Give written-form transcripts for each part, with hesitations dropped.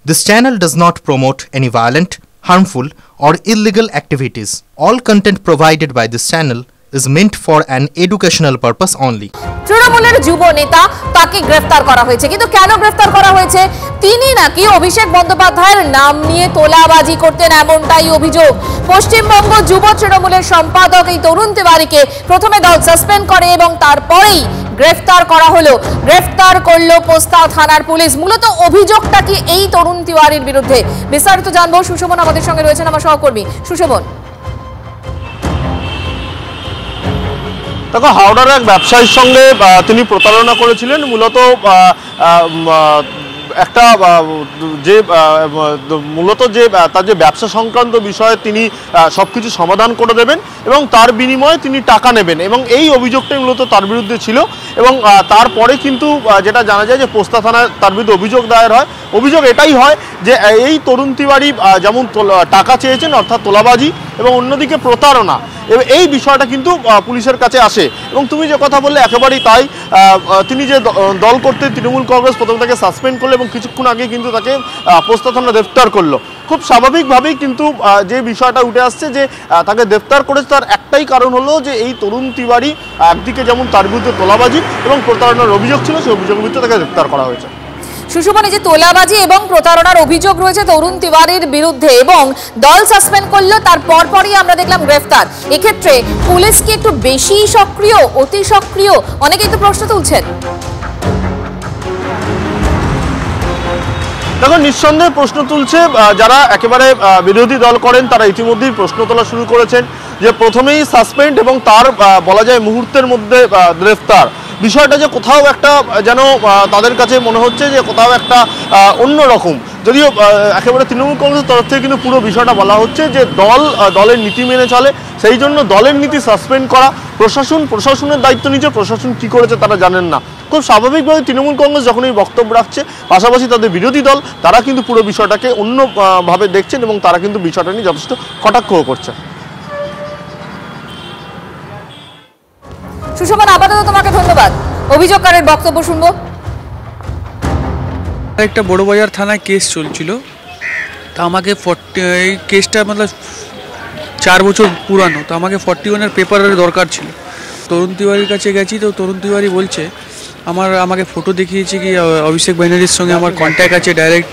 This channel does not promote any violent, harmful, or illegal activities. All content provided by this channel is meant for an educational purpose only. তৃণমূলের যুব নেতা তাকে গ্রেফতার করা হয়েছে, কিন্তু কেন গ্রেফতার করা হয়েছে? তিনি নাকি অভিষেক বন্দ্যোপাধ্যায়ের নাম নিয়ে তোলাবাজি করতেন, এমনটাই অভিযোগ। পশ্চিমবঙ্গ যুব তৃণমূলের সম্পাদক এই তরুণ তিওয়ারিকে প্রথমে দল সাসপেন্ড করে এবং তারপরেই গ্রেফতার করা হলো। গ্রেফতার করলো পোস্তা থানার পুলিশ। মূলত অভিযোগটা কি এই তরুণ তিওয়ারির বিরুদ্ধে? বিস্তারিত জানবো। সুশোভন আমাদের সঙ্গে রয়েছেন, আমার সহকর্মী। সুশোভন, দেখো, হাওড়ার এক ব্যবসায়ীর সঙ্গে তিনি প্রতারণা করেছিলেন। মূলত একটা তার যে ব্যবসা সংক্রান্ত বিষয়ে তিনি সবকিছু সমাধান করে দেবেন এবং তার বিনিময়ে তিনি টাকা নেবেন, এবং এই অভিযোগটাই মূলত তার বিরুদ্ধে ছিল। এবং তারপরে কিন্তু যেটা জানা যায় যে পোস্তা থানায় তার বিরুদ্ধে অভিযোগ দায়ের হয়। অভিযোগ এটাই হয় যে এই তরুণ তিওয়ারি যেমন টাকা চেয়েছেন, অর্থাৎ তোলাবাজি, এবং অন্যদিকে প্রতারণা, এবং এই বিষয়টা কিন্তু পুলিশের কাছে আসে। এবং তুমি যে কথা বললে একেবারেই তাই। তিনি যে দল করতে তৃণমূল কংগ্রেস প্রথম তাকে সাসপেন্ড করলো এবং কিছুক্ষণ আগে কিন্তু তাকে পোস্তা থানা গ্রেফতার করলো। খুব স্বাভাবিকভাবেই কিন্তু যে বিষয়টা উঠে আসছে যে তাকে গ্রেফতার করেছে, তার একটাই কারণ হলো যে এই তরুণ তিওয়ারি একদিকে যেমন তার বিরুদ্ধে তোলাবাজি এবং প্রতারণার অভিযোগ ছিল, সেই অভিযোগের ভিত্তিতে তাকে গ্রেফতার করা হয়েছে। সুশোভন, যে তোলাবাজি এবং প্রতারণার অভিযোগ রয়েছে তরুণ তিওয়ারির বিরুদ্ধে এবং দল সাসপেন্ড করলো, তার পরপরই আমরা দেখলাম গ্রেফতার। এক্ষেত্রে পুলিশ কি একটু বেশি সক্রিয়, অতি সক্রিয়? অনেকেই তো প্রশ্ন তুলছেন। দেখো, নিঃসন্দেহে প্রশ্ন তুলছে যারা একেবারে বিরোধী দল করেন, তারা ইতিমধ্যেই প্রশ্ন তোলা শুরু করেছেন যে প্রথমেই সাসপেন্ড এবং তার বলা যায় মুহূর্তের মধ্যে গ্রেফতার। বিষয়টা যে কোথাও একটা যেন তাদের কাছে মনে হচ্ছে যে কোথাও একটা অন্যরকম, যদিও একেবারে তৃণমূল কংগ্রেসের তরফ থেকে কিন্তু পুরো বিষয়টা বলা হচ্ছে যে দলের নীতি মেনে চলে, সেই জন্য দলের নীতি সাসপেন্ড করা। প্রশাসনের দায়িত্ব নিচ্ছে, প্রশাসন কী করেছে তারা জানেন না। খুব স্বাভাবিকভাবে তৃণমূল কংগ্রেস যখন এই বক্তব্য রাখছে, পাশাপাশি তাদের বিরোধী দল তারা কিন্তু পুরো বিষয়টাকে অন্যভাবে দেখছেন এবং তারা কিন্তু বিষয়টা নিয়ে যথেষ্ট কটাক্ষও করছে। সুশোভন, আপাতত তোমাকে ধন্যবাদ। অভিযোগকারের বক্তব্য শুনবো। একটা বড়বাজার থানায় কেস চলছিল, তা আমাকে এই কেসটা মতলব 4 বছর পুরানো, তো আমাকে 41-এর পেপারের দরকার ছিল। তরুণ তিওয়ারির কাছে গেছি, তো তরুণ তিওয়ারি বলছে আমাকে ফটো দেখিয়েছে কি অভিষেক ব্যানার্জির সঙ্গে আমার কন্ট্যাক্ট আছে, ডাইরেক্ট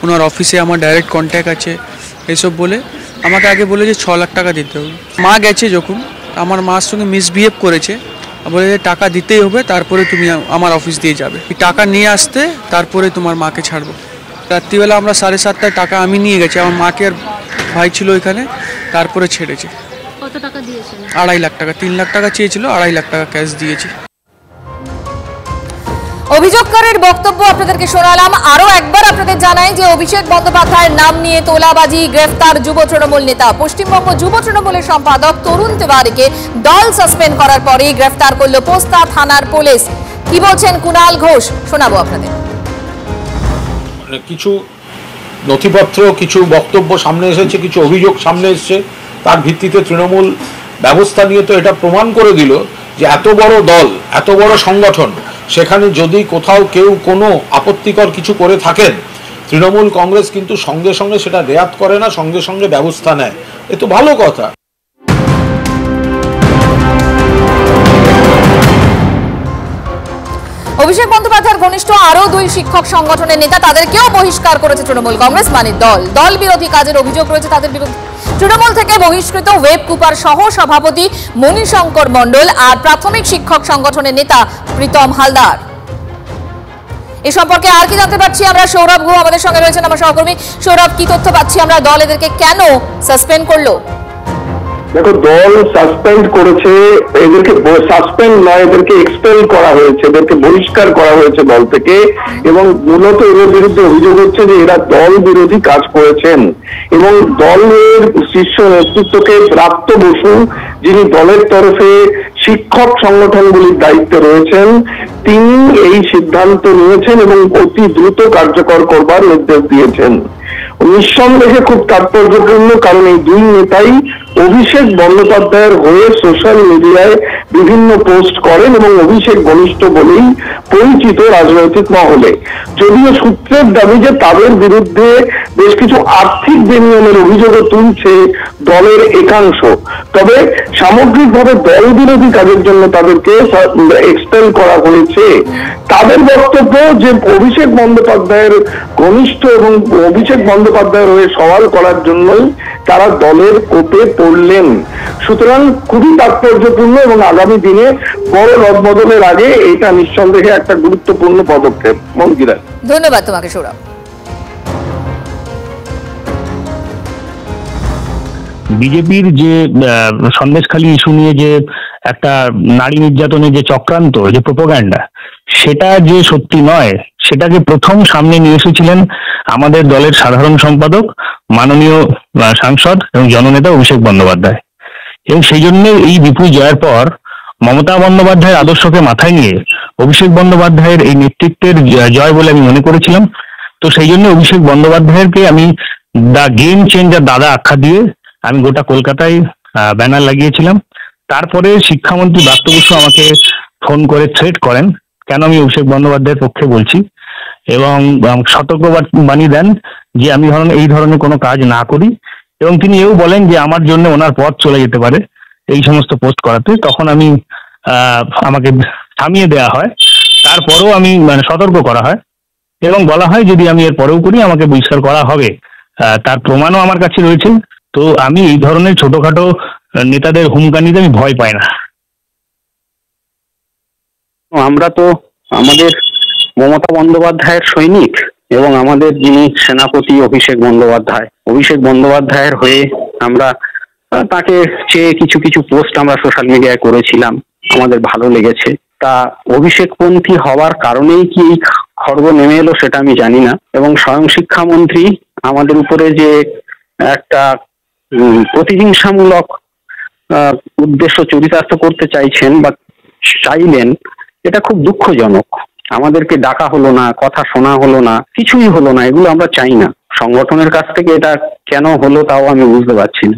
ওনার অফিসে আমার ডাইরেক্ট কন্ট্যাক্ট আছে, এসব বলে আমাকে আগে বলে যে 6 লাখ টাকা দিতে হবে। মা গেছে যখন, আমার মার সঙ্গে মিসবিহেভ করেছে, বলে যে টাকা দিতেই হবে, তারপরে তুমি আমার অফিস দিয়ে যাবে, টাকা নিয়ে আসতে, তারপরে তোমার মাকে ছাড়বো। রাত্রিবেলা আমরা 7:30টায় টাকা আমি নিয়ে গেছি, আমার মাকে আর ভাই ছিল ওইখানে, তারপরে ছেড়েছে। কত টাকা দিয়েছেন? 2.5 লাখ টাকা। 3 লাখ টাকা চেয়েছিল, 2.5 লাখ টাকা ক্যাশ দিয়েছি। অভিযোগকারের বক্তব্য আপনাদেরকে শোনালাম। আরো একবার আপনাদের জানাই যে অভিষেক বন্দ্যোপাধ্যায়ের নাম নিয়ে তোলাবাজি, গ্রেফতার যুব তৃণমূল নেতা। পশ্চিমবঙ্গ যুব তৃণমূলের সম্পাদক তরুণ তিওয়ারিকে দল সাসপেন্ড করার পরেই গ্রেফতার করলো পোস্তা থানার পুলিশ। কি বলছেন কুণাল ঘোষ, শোনাবো আপনাদের। কিছু নথিপত্র, কিছু বক্তব্য সামনে এসেছে, কিছু অভিযোগ সামনে এসেছে, তার ভিত্তিতে তৃণমূল ব্যবস্থা নিয়ে তো এটা প্রমাণ করে দিল যে এত বড় দল, এত বড় সংগঠন, সেখানে যদি কোথাও কেউ কোনো আপত্তিকর কিছু করে থাকেন, তৃণমূল কংগ্রেস কিন্তু সঙ্গে সঙ্গে সেটা রেয়াত করে না, সঙ্গে সঙ্গে ব্যবস্থা নেয়। এ তো ভালো কথা। অভিষেক বন্দ্যোপাধ্যায়ের ঘনিষ্ঠ আরো 2 শিক্ষক সংগঠনের নেতা, তাদেরকেও বহিষ্কার করেছে তৃণমূল কংগ্রেস। মানে দল বিরোধী কাজের অভিযোগ রয়েছে তাদের বিরুদ্ধে। তৃণমূল থেকে বহিষ্কৃত ওয়েব কুপার সহ সভাপতি মণিশঙ্কর মণ্ডল আর প্রাথমিক শিক্ষক সংগঠনের নেতা প্রীতম হালদার। এ সম্পর্কে আর কি জানতে পারছি আমরা? সৌরভ গুহ আমাদের সঙ্গে রয়েছেন, আমার সহকর্মী। সৌরভ, কি তথ্য পাচ্ছি আমরা? দল এদেরকে কেন সাসপেন্ড করলো? দেখো, দল সাসপেন্ড করেছে, এদেরকে সাসপেন্ড নয়, এদেরকে এক্সপেল করা হয়েছে, এদেরকে বহিষ্কার করা হয়েছে দল থেকে। এবং মূলত এদের বিরুদ্ধে অভিযোগ হচ্ছে যে এরা দল বিরোধী কাজ করেছেন এবং দলের শীর্ষ নেতৃত্বকে প্রাপ্ত বসু, যিনি দলের তরফে শিক্ষক সংগঠনগুলির দায়িত্বে রয়েছেন, তিনি এই সিদ্ধান্ত নিয়েছেন এবং অতি দ্রুত কার্যকর করবার নির্দেশ দিয়েছেন। নিঃসন্দেহে খুব তাৎপর্যপূর্ণ, কারণ এই 2 নেতাই অভিষেক বন্দ্যোপাধ্যায়ের হয়ে সোশ্যাল মিডিয়ায় বিভিন্ন পোস্ট করেন এবং অভিষেক ঘনিষ্ঠ বলেই পরিচিত রাজনৈতিক মহলে। যদিও সূত্রের দাবি যে তাদের বিরুদ্ধে বেশ কিছু আর্থিক বেনিয়মের অভিযোগও তুলছে দলের একাংশ, তবে সামগ্রিকভাবে দল বিরোধী কাজের জন্য তাদেরকে এক্সপেল করা হয়েছে। তাদের বক্তব্য যে অভিষেক বন্দ্যোপাধ্যায়ের ঘনিষ্ঠ এবং অভিষেক বন্দ্যোপাধ্যায়ের হয়ে সওয়াল করার জন্যই তারা দলের কোপে পড়লেন। সুতরাং খুবই তাৎপর্যপূর্ণ এবং আগামী দিনে বড় রদবদলের আগে এটা নিঃসন্দেহে একটা গুরুত্বপূর্ণ পদক্ষেপ। মন্দিরা, ধন্যবাদ তোমাকে সৌরভ। বিজেপির যে সন্দেশখালী ইস্যু নিয়ে যে একটা নারী নির্যাতনের যে চক্রান্ত, যে প্রোপাগান্ডা, সেটা যে সত্যি নয়, সেটাকে প্রথম সামনে নিয়ে এসেছিলেন আমাদের দলের সাধারণ সম্পাদক, মাননীয় সাংসদ এবং জননেতা অভিষেক বন্দ্যোপাধ্যায়। এবং সেই জন্য এই বিপুল জয়ের পর মমতা বন্দ্যোপাধ্যায়ের আদর্শকে মাথায় নিয়ে অভিষেক বন্দ্যোপাধ্যায়ের এই নেতৃত্বের জয় বলে আমি মনে করেছিলাম। তো সেই জন্য অভিষেক বন্দ্যোপাধ্যায়কে আমি দ্য গেম চেঞ্জার দাদা আখ্যা দিয়ে আমি গোটা কলকাতায় ব্যানার লাগিয়েছিলাম। তারপরে শিক্ষামন্ত্রী ব্রাত্য বসু আমাকে ফোন করে থ্রেট করেন, কেন আমি অভিষেক বন্দ্যোপাধ্যায়ের পক্ষে বলছি, এবং সতর্কবাণী দেন যে আমি এই ধরনের কোনো কাজ না করি। এবং তিনি এও বলেন যে আমার জন্য ওনার পথ চলে যেতে পারে এই সমস্ত পোস্ট করাতে। তখন আমি আমাকে থামিয়ে দেওয়া হয়, তারপরেও আমি সতর্ক করা হয় এবং বলা হয় যদি আমি এর পরেও করি আমাকে বহিষ্কার করা হবে। তার প্রমাণও আমার কাছে রয়েছে। তো আমি এই ধরনের ছোটখাটো নেতাদের হুমকানিতে আমি ভয় পাই না। আমরা তো আমাদের মমতা বন্দ্যোপাধ্যায়ের সৈনিক এবং আমাদের যিনি সেনাপতি অভিষেক বন্দ্যোপাধ্যায়ের হয়ে আমরা তাকে চেয়ে কিছু কিছু পোস্ট আমরা সোশ্যাল মিডিয়ায় করেছিলাম, আমাদের ভালো লেগেছে। তা অভিষেকপন্থী হওয়ার কারণেই কি এই খড়গ নেমে এলো সেটা আমি জানি না। এবং স্বয়ং শিক্ষামন্ত্রী আমাদের উপরে যে একটা প্রতিহিংসামূলক উদ্দেশ্য চরিতার্থ করতে চাইছেন বা চাইলেন, এটা খুব দুঃখজনক। আমাদেরকে ডাকা হলো না, কথা শোনা হলো না, কিছুই হলো না, এগুলো আমরা চাই না। সংগঠনের কাছ থেকে এটা কেন হলো তাও আমি বুঝতে পারছি না।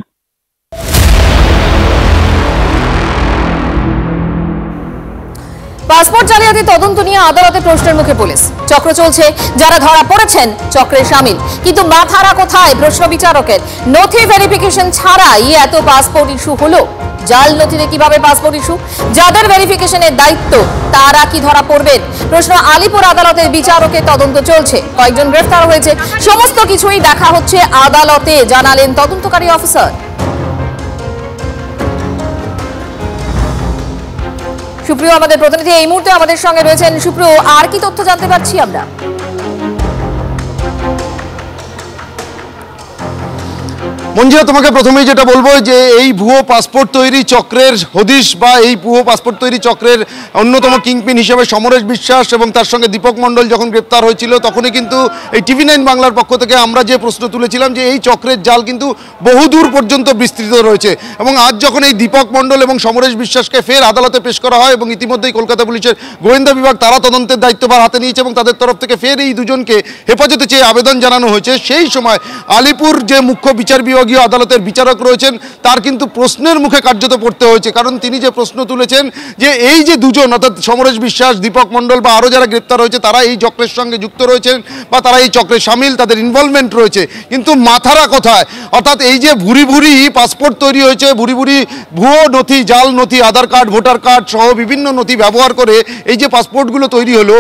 পাসপোর্ট জালিয়াতি তদন্ত নিয়ে আদালতে প্রশ্নের মুখে পুলিশ। চক্র চলছে, যারা ধরা পড়েছেন চক্রে শামিল, কিন্তু মাথারা কোথায় প্রশ্ন বিচারকের? নথি ভেরিফিকেশন ছাড়াই এত পাসপোর্ট ইস্যু হলো। জাল নথিতে কিভাবে পাসপোর্ট ইস্যু? যাদের ভেরিফিকেশনের দায়িত্ব তারা কি ধরা পড়বেন? প্রশ্ন আলিপুর আদালতের বিচারকের তদন্ত চলছে, কয়েকজন গ্রেফতার হয়েছে, সমস্ত কিছুই দেখা হচ্ছে আদালতে, জানালেন তদন্তকারী অফিসার। সুপ্রিয় আমাদের প্রতিনিধি এই মুহূর্তে আমাদের সঙ্গে রয়েছেন। সুপ্রিয়, আর কি তথ্য জানতে পারছি আমরা? মঞ্জিরা, তোমাকে প্রথমেই যেটা বলবো যে এই ভুয়ো পাসপোর্ট তৈরি চক্রের হদিশ বা এই ভুয়ো পাসপোর্ট তৈরি চক্রের অন্যতম কিংপিন হিসেবে সমরেশ বিশ্বাস এবং তার সঙ্গে দীপক মণ্ডল যখন গ্রেপ্তার হয়েছিল তখনই কিন্তু এই TV9 বাংলার পক্ষ থেকে আমরা যে প্রশ্ন তুলেছিলাম যে এই চক্রের জাল কিন্তু বহুদূর পর্যন্ত বিস্তৃত রয়েছে। এবং আজ যখন এই দীপক মণ্ডল এবং সমরেশ বিশ্বাসকে ফের আদালতে পেশ করা হয় এবং ইতিমধ্যেই কলকাতা পুলিশের গোয়েন্দা বিভাগ তারা তদন্তের দায়িত্বভার হাতে নিয়েছে এবং তাদের তরফ থেকে ফের এই দুজনকে হেফাজতে চেয়ে আবেদন জানানো হয়েছে, সেই সময় আলিপুর যে মুখ্য বিচার বিভাগীয় আদালতের বিচারক রয়েছেন তার কিন্তু প্রশ্নের মুখে কার্যত পড়তে হয়েছে। কারণ তিনি যে প্রশ্ন তুলেছেন যে এই যে দুজন অর্থাৎ সমরেশ বিশ্বাস, দীপক মণ্ডল বা আরও যারা গ্রেপ্তার হয়েছে তারা এই চক্রের সঙ্গে যুক্ত রয়েছেন বা তারা এই চক্রে সামিল, তাদের ইনভলভমেন্ট রয়েছে, কিন্তু মাথারা কোথায়? অর্থাৎ এই যে ভুরি ভুরি পাসপোর্ট তৈরি হয়েছে, ভুরি ভুরি ভুয়ো নথি, জাল নথি, আধার কার্ড, ভোটার কার্ড সহ বিভিন্ন নথি ব্যবহার করে এই যে পাসপোর্টগুলো তৈরি হলো,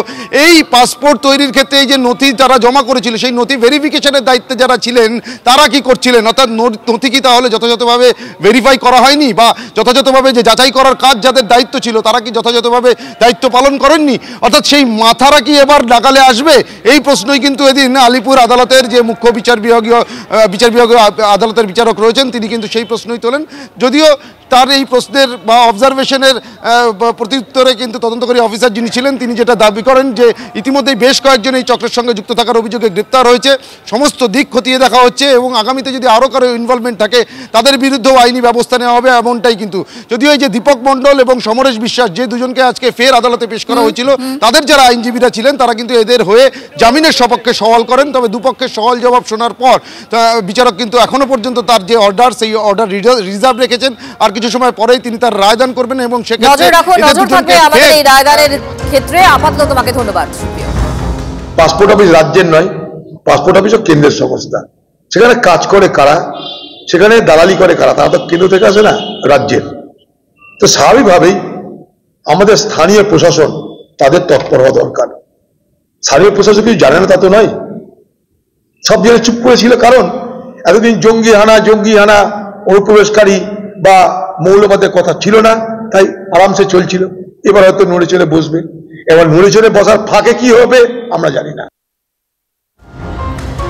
এই পাসপোর্ট তৈরির ক্ষেত্রে এই যে নথি তারা জমা করেছিল সেই নথি ভেরিফিকেশনের দায়িত্বে যারা ছিলেন তারা কি করছিলেন? অর্থাৎ নথি কি তাহলে যথাযথভাবে ভেরিফাই করা হয়নি বা যথাযথভাবে যে যাচাই করার কাজ যাদের দায়িত্ব ছিল তারা কি যথাযথভাবে দায়িত্ব পালন করেননি? অর্থাৎ সেই মাথারা কি এবার নাগালে আসবে? এই প্রশ্নই কিন্তু এদিন আলিপুর আদালতের যে মুখ্য বিচার বিভাগীয় আদালতের বিচারক রয়েছেন তিনি কিন্তু সেই প্রশ্নই তোলেন। যদিও তার এই প্রশ্নের বা অবজারভেশনের প্রত্যুত্তরে কিন্তু তদন্তকারী অফিসার যিনি ছিলেন তিনি যেটা দাবি করেন যে ইতিমধ্যেই বেশ কয়েকজন এই চক্রের সঙ্গে যুক্ত থাকার অভিযোগে গ্রেপ্তার হয়েছে, সমস্ত দিক খতিয়ে দেখা হচ্ছে এবং আগামীতে যদি আরও কারো ইনভলভমেন্ট থাকে তাদের বিরুদ্ধেও আইনি ব্যবস্থা নেওয়া হবে, এমনটাই কিন্তু। যদিও এই যে দীপক মণ্ডল এবং সমরেশ বিশ্বাস যে দুজনকে আজকে ফের আদালতে পেশ করা হয়েছিল, তাদের যারা আইনজীবীরা ছিলেন তারা কিন্তু এদের হয়ে জামিনের সপক্ষে সওয়াল করেন। তবে দুপক্ষের সওয়াল জবাব শোনার পর বিচারক কিন্তু এখনো পর্যন্ত তার যে অর্ডার, সেই অর্ডার রিজার্ভ রেখেছেন। আর কিছু সময় পরেই তিনি তার রায়দান করবেন এবং সেক্ষেত্রে নজর থাকবে আমাদের এই রায়দানের ক্ষেত্রে। আপাতত তোমাকে ধন্যবাদ। পাসপোর্ট অফিস রাজ্যের নয়, পাসপোর্ট অফিসও কেন্দ্রের সংস্থা। সেখানে কাজ করে কারা, সেখানে দালালি করে কারা, তারা তো কেন্দ্র থেকে আসে না, রাজ্যের। তো স্বাভাবিকভাবেই আমাদের স্থানীয় প্রশাসন তাদের তৎপর হওয়া দরকার। স্থানীয় প্রশাসন কিছু জানে না তা তো নয়, সব জেনে চুপ করেছিল। কারণ এতদিন জঙ্গি হানা অনুপ্রবেশকারী বা মৌলবাদের কথা ছিল না, তাই আরামসে চলছিল। এবার হয়তো নড়ে চলে বসবে। এবার নড়ে চলে বসার ফাঁকে কি হবে আমরা জানি না।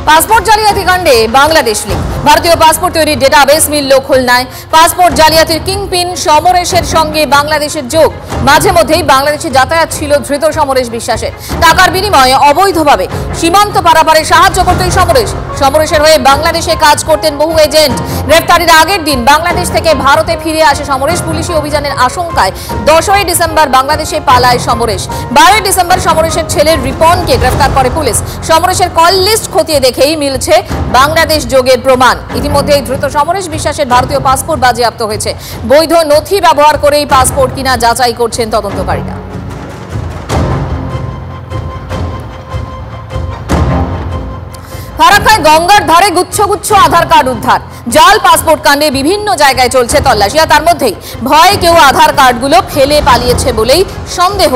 পাসপোর্ট জালিয়াতি কাণ্ডে বাংলাদেশ লিঙ্ক। ভারতীয় পাসপোর্ট তৈরির ডেটাবেস মিলল খুলনায়। পাসপোর্ট জালিয়াতির কিংপিন সমরেশের সঙ্গে বাংলাদেশের যোগ। মাঝে মধ্যেই বাংলাদেশে যাতায়াত ছিল ধৃত সমরেশ বিশ্বাসের। টাকার বিনিময়ে অবৈধভাবে সীমান্ত পারাপারে সাহায্য করতেন সমরেশ। সমরেশের হয়ে বাংলাদেশে কাজ করতেন বহু এজেন্ট। গ্রেফতারির আগের দিন বাংলাদেশ থেকে ভারতে ফিরে আসে সমরেশ। পুলিশি অভিযানের আশঙ্কায় 10ই ডিসেম্বর বাংলাদেশে পালায় সমরেশ। 12ই ডিসেম্বর সমরেশের ছেলে রিপনকে গ্রেফতার করে পুলিশ। সমরেশের কল লিস্ট খতিয়ে দেখেই মিলছে বাংলাদেশ যোগের প্রমাণ। ইতিমধ্যেই ধৃত সমরেশ বিশ্বাসের ভারতীয় পাসপোর্ট বাজেয়াপ্ত হয়েছে। বৈধ নথি ব্যবহার করেই পাসপোর্ট কিনা যাচাই করছেন তদন্তকারীরা। ফারাক্কায় গঙ্গার ধারে গুচ্ছ গুচ্ছ আধার কার্ড উদ্ধার। জাল পাসপোর্ট কাণ্ডে বিভিন্ন জায়গায় চলছে তল্লাশি। আর তার মধ্যেই ভয়ে কেউ আধার কার্ডগুলো ফেলে পালিয়েছে বলেই সন্দেহ।